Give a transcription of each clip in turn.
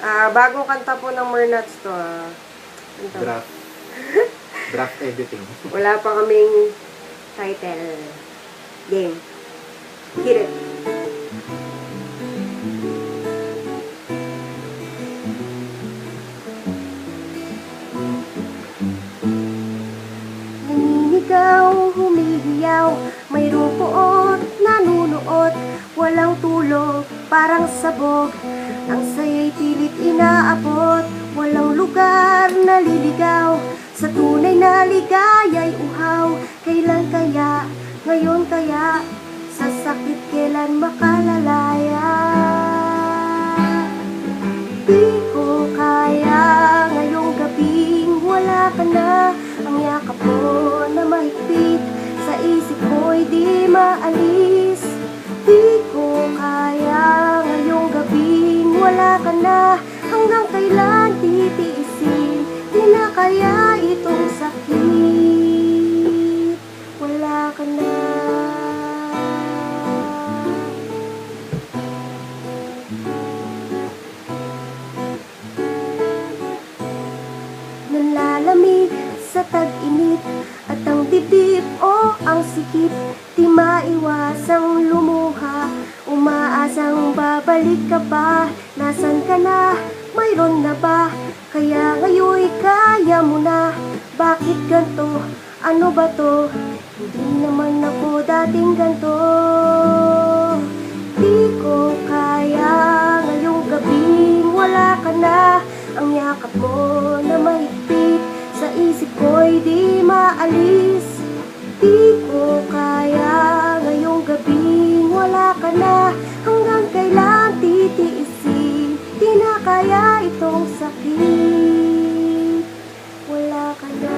Bagong kanta po ng Mernats to. Draft. Draft editing. Wala pa kaming title. Game. Hit it. Naninigaw, humihiyaw, mayroong puot, nanunuot, walang tulog, parang sabog. Ang saya'y pilit inaabot, walang lugar naliligaw. Sa tunay na ligaya'y uhaw, kailan kaya, ngayon kaya, sa sakit kailan makalalaya. Di ko kaya, ngayong gabing wala ka na, ang yakap mo na mahigpit, sa isip ko'y di maalis. Di ko kaya, ngayong gabing wala ka na, hanggang kailan titiisin, di na kaya itong sakit, wala ka na. Nanlalamig sa tag-init at ang dibdib o ang sikip, di maiwasang lumuha, umaasang babalik ka ba, nasan ka na, mayroon na ba, kaya ngayon kaya mo na, bakit ganto, ano ba to, hindi naman ako dating ganto. Di ko kaya, ngayong gabing wala ka na, ang yakap mo na mahigpit, sa isip ko'y di maalis. Di ko kaya, ngayong gabing wala ka na, hanggang kailan titiisin, di na kaya itong sakit, wala ka na.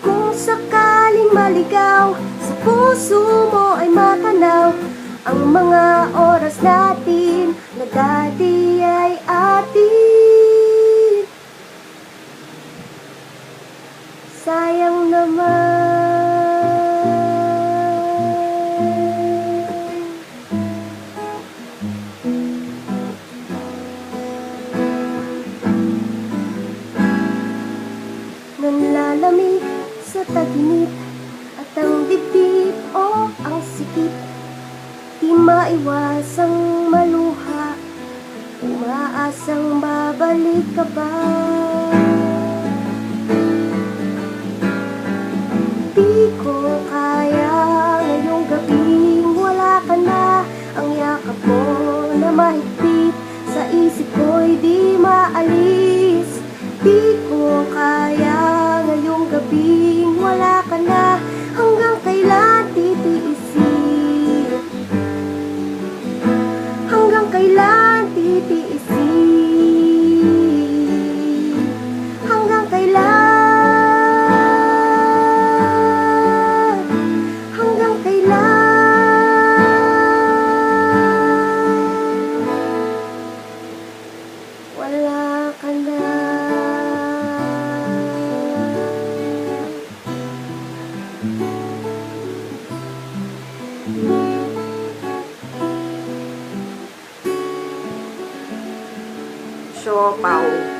Kung sakaling maligaw, sa puso mo ay matanaw, ang mga oras natin na dati ay atin. Sayang naman. Nanlalamig sa taginit at ang dibdib o ang sikip, di maiwasang maluha, umaasang babalik ka ba. Di ko kaya, ngayong gabing wala ka na, ang yakap mo na mahigpit, sa isip ko'y di maalis. Di ko kaya, ngayong gabing wala ka na, hanggang kailan titiisin, hanggang kailan titiisin, hanggang kailan, hanggang kailan, wala ka na. Siopaw.